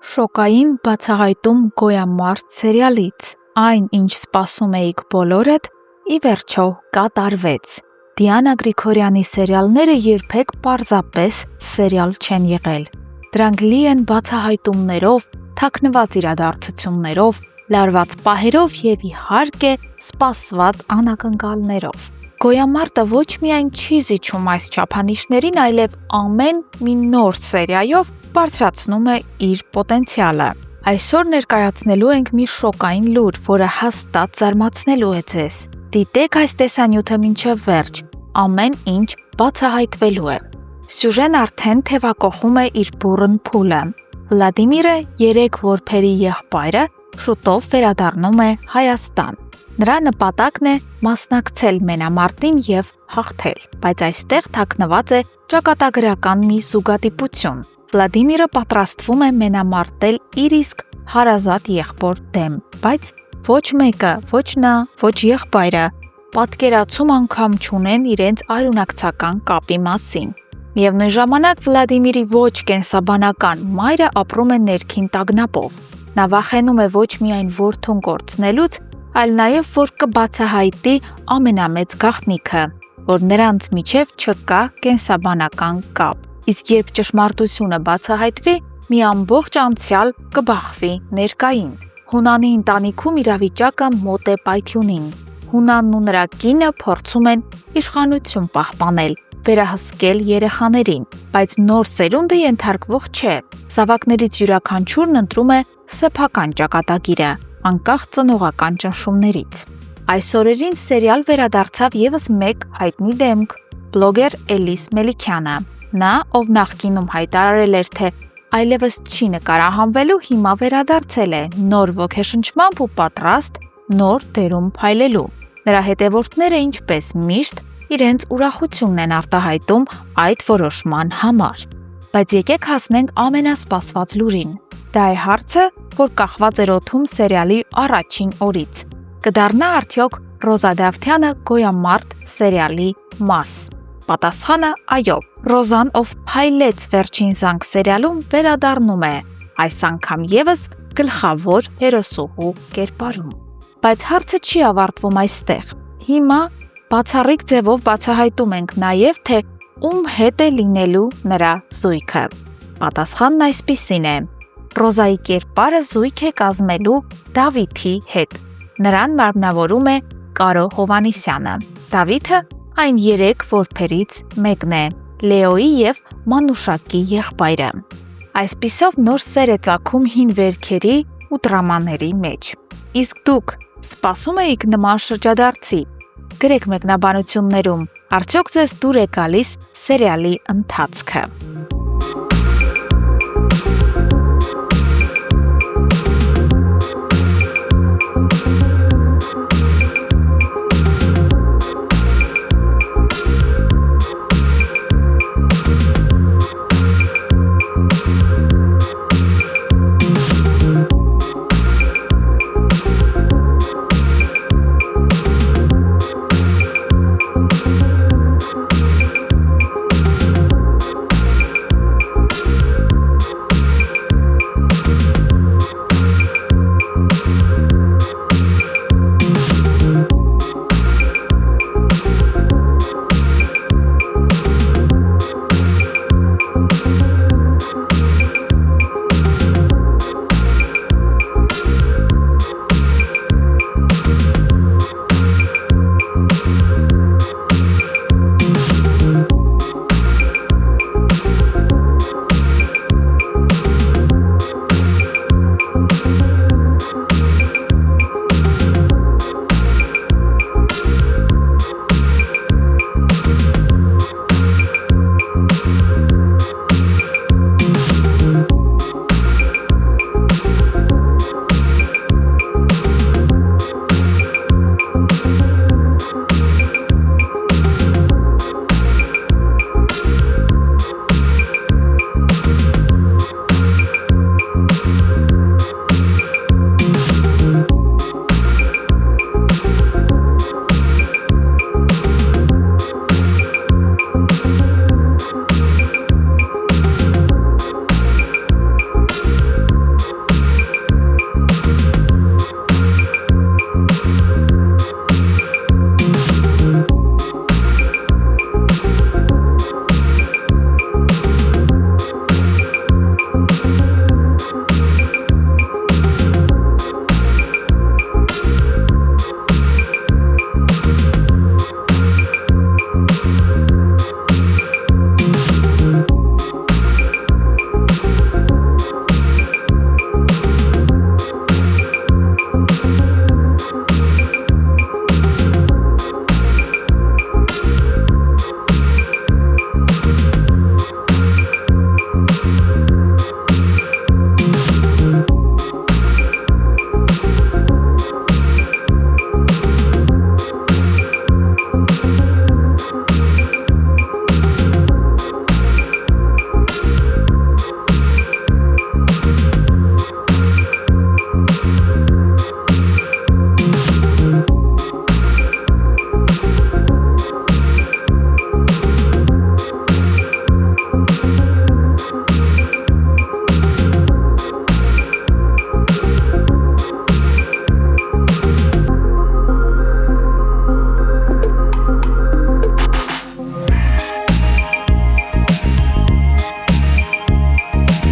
Շոկային բացահայտում Գոյամարտ սերիալից, այն ինչ սպասում էիք բոլորդ, ի վերջո կատարվեց։ Դիանա Գրիգորյանի սերիալները երբեք պարզապես սերիալ չեն եղել։ Դրանք լի են բացահայտումներով, թաքնված իրադարձություններով, լարված պահերով և իհարկե սպասված անակնկալներով։ Գոյամարտը ոչ միայն չի զիջում այս չափանիշներին, այլև ամեն մի նոր սերիայով բարձրացնում է իր պոտենցիալը։ Այսօր ներկայացնելու ենք մի շոկային լուր, որը հաստատ զարմացնելու է ձեզ։ Դիտեք այս տեսանյութը մինչև վերջ, ամեն ինչ բացահայտվելու է։ Սյուժեն արդեն թևակողում է իր բուռն փուլը։ Վլադիմիրը 3 որբերի եղբայրը շուտով վերադառնում է Հայաստան։ Նրա նպատակն է մասնակցել մենամարտին և հաղթել, բայց այստեղ թաքնված է ճակատագրական մի զուգադիպություն։ Վլադիմիրը պատրաստվում է մենամարտել իր իսկ հարազատ եղբոր դեմ, բայց ոչ մեկը, ոչ նա, ոչ եղբայրը պատկերացում անգամ չունեն իրենց արյունակցական կապի մասին։ Միևնույն ժամանակ Վլադիմիրի ոչ կենսաբանական մայրը ապրում է ներքին տագնապով։ Նա վախենում է ոչ միայն որդուն կորցնելուց, այլ նաև որ կբացահայտի ամենամեծ գաղտնիքը, որ նրանց միջև չկա կենսաբանական կապ։ Իսկ երբ ճշմարտությունը բացահայտվի, մի ամբողջ անցյալ կբախվի ներկային։ Հունանի ընտանիքում իրավիճակը մոտ է պայթյունին։ Հունանն ու նրա կինը փորձում են իշխանություն պահպանել, վերահսկել երեխաներին, բայց նոր սերունդը ենթարկվող չէ։ Զավակներից յուրաքանչյուրն ընտրում է սեփական ճակատագիրը, անկախ ծնողական ճնշումներից։ Այս օրերին սերիալ վերադարձավ ևս մեկ հայտնի դեմք՝ բլոգեր Էլիս Մելիքյանը։ Նա, ով նախկինում հայտարարել էր, թե այլևս չի նկարահանվելու, հիմա վերադարձել է նոր ոգեշնչմամբ ու պատրաստ նոր դերում փայլելու։ Նրա հետևորդները, ինչպես միշտ, իրենց ուրախությունն են արտահայտում այդ որոշման համար։ Բայց եկեք հասնենք ամենասպասված լուրին։ Դա է հարցը, որ կախված էր օդում սերիալի առաջին օրից։ Կդառնա արդյոք Ռոզա Դավթյանը Գոյամարտ սերիալի մաս։ Պատասխանը՝ այո։ Ռոզան, ով փայլեց Վերջին զանգ սերիալում, վերադառնում է, այս անգամ ևս գլխավոր հերոսուհու կերպարում։ Բայց հարցը չի ավարտվում այստեղ։ Հիմա բացառիկ ձևով բացահայտում ենք նաև, թե ում հետ է լինելու նրա զույգը։ Պատասխանն այսպիսին է. Ռոզայի կերպարը զույգ է կազմելու Դավիթի հետ։ Նրան մարմնավորում է Կարո Հովհաննիսյանը։ Դավիթը այն 3 որբերից մեկն է, Լեոյի և Մանուշակի եղբայրը։ Այսպիսով նոր սեր է ծագում հին վերքերի ու դրամաների մեջ։ Իսկ դուք սպասում էիք նման շրջադարձի։ Գրեք մեկնաբանություններում, արդյոք ձեզ դուր է գալիս սերիալի ընթացքը։